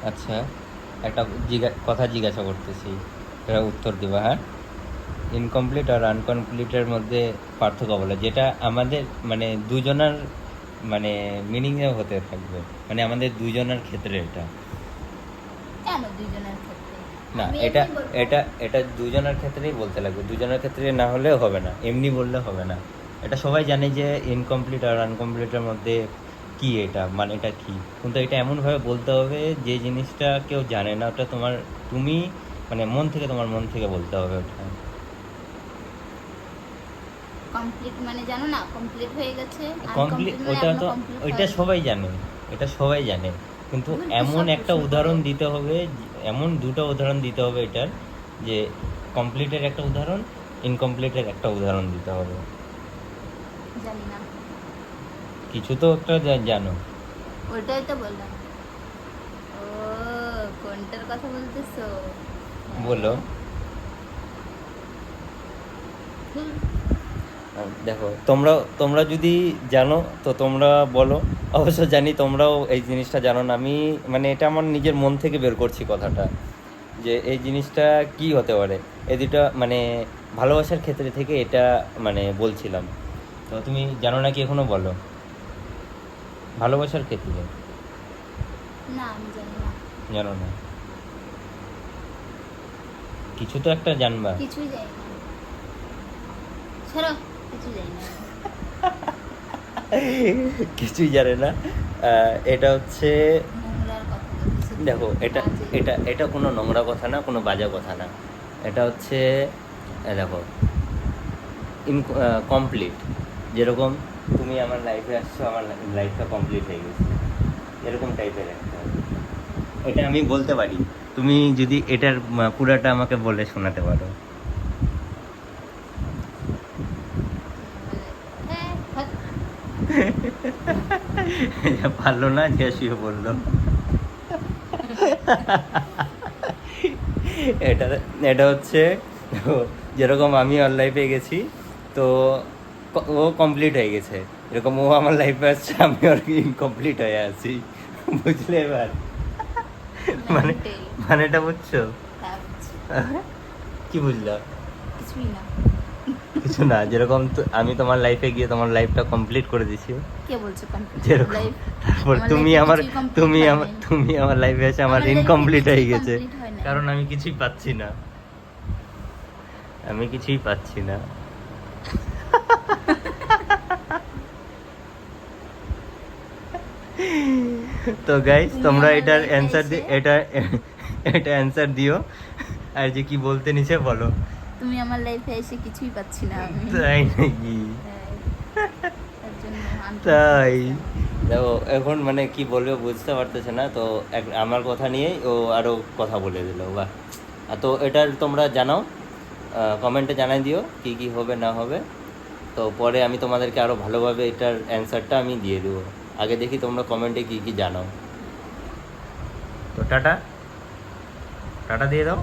আচ্ছা, একটা কথা জিজ্ঞাসা করতেছি, এটা উত্তর দিবা, হ্যাঁ? ইনকমপ্লিট আর আনকমপ্লিটের মধ্যে পার্থক্য বলো, যেটা আমাদের মানে দুজনের মানে মিনিংয়ে হতে থাকবে, মানে আমাদের দুজনের ক্ষেত্রে এটা। কেন দুইজনের ক্ষেত্রে? না, আমি এটা এমনি বলবো। এটা এটা দুজনের ক্ষেত্রেই বলতে লাগবে, দুজনের ক্ষেত্রে না হলে হবে না, এমনি বললে হবে না। এটা সবাই জানে যে ইনকমপ্লিট আর আনকমপ্লিটের মধ্যে কি, এটা মানে এটা কি, কিন্তু এটা এমনভাবে বলতে হবে যে জিনিসটা কেউ জানে না, ওটা তুমি মানে মন থেকে, তোমার মন থেকে বলতে হবে ওটা। কমপ্লিট মানে জানো না, কমপ্লিট হয়ে গেছে। কমপ্লিট আনকমপ্লিট মানে ওটা এখনো তো, কমপ্লিট ওইটা হয়নি। সবাই জানে, এটা সবাই জানে, কিন্তু তুমি এমন কিসব একটা প্রশ্ন করো? উদাহরণ দিতে হবে, এমন দুটো উদাহরণ দিতে হবে এটার, যে কমপ্লিটের একটা উদাহরণ, ইনকমপ্লিটের একটা উদাহরণ দিতে হবে। জানি না। কিছু তো একটা জানো। ওইটাই তো বললাম। ও, কোনটার কথা বলতেছো? বলো। হ্যাঁ। হুম। দেখো, তোমরা তোমরা যদি জানো তো তোমরা বলো। অবশ্য জানি তোমরাও এই জিনিসটা জানো না, আমি মানে এটা আমার নিজের মন থেকে বের করছি কথাটা, যে এই জিনিসটা কি হতে পারে। এই দুটা মানে ভালোবাসার ক্ষেত্রে থেকে এটা মানে বলছিলাম। তো তুমি জানো নাকি এখনো, বলো। ভালোবাসার ক্ষেত্রে না, আমি জানি না। জানো না, কিছু তো একটা জানবা। কিছুই জানি না। ছাড়ো, কিছু জানি না। কিছুই জানে না। এটা হচ্ছে, নোংরার কথা বলতেছো তুমি, দেখো এটা বাজে। এটা এটা কোনো নোংরা কথা না, কোনো বাজে কথা না। এটা হচ্ছে দেখো, কমপ্লিট, যেরকম তুমি আমার লাইফে আসছো, আমার লাইফটা কমপ্লিট হয়ে গেছে, এরকম টাইপের একটা। এটা আমি বলতে পারি, তুমি যদি এটার পুরাটা আমাকে বলে শোনাতে পারো। হ্যাঁ, হাত। পারলো না, যে শুয়ে পড়লো। এটা এটা হচ্ছে, যেরকম আমি ওর লাইফে গেছি, তো ও কমপ্লিট হয়ে গেছে, এরকম ও আমার লাইফে আসছে, আমি ওর ইনকমপ্লিট হয়ে আছি। বুঝলে এবার? মানে মেন্টাল। মানেটা বুঝছো? হ্যাঁ, বুঝছি। কি বুঝলা? কিছুই না। কিছু না, যেরকম আমি তোমার লাইফে গিয়ে তোমার লাইফটা কমপ্লিট করে দিছি, কে বলছো কমপ্লিট যেরকম লাইফ? তারপর আমার তুমি লাইফে আমার কিছুই কমপ্লিট হয় নাই। তুমি আমার লাইফে এসে আমার আমার লাইফে ইনকমপ্লিট হয়ে কিছুই গেছে, কমপ্লিট হয় নাই। কারণ আমি কিছুই পাচ্ছি না, আমি কিছুই পাচ্ছি না। তো গাইস, তুমি তোমরা আমার এটার লাইফে অ্যান্সার এসে এটা অ্যান্সার দিও। আর যে কি বলতে নিচে বলো। তুমি আমার লাইফে এসে কিছুই পাচ্ছি না আমি। তাই নাকি? হ্যাঁ, তার জন্য তাই? আনকমপ্লিট আমার। দেখো এখন মানে কি বলবে বুঝতে পারতেছে না, তো আমার কথা নিয়েই ও আরো কথা বলে দিল, বাহ। তো এটার তোমরা জানাও, কমেন্টে জানাই দিও কি কি হবে না হবে, তো পরে আমি তোমাদেরকে আরো ভালোভাবে এটার অ্যান্সারটা আমি দিয়ে দেবো। আগে দেখি তোমরা কমেন্টে কি কি জানাও। তো টাটা, টাটা দিয়ে দাও।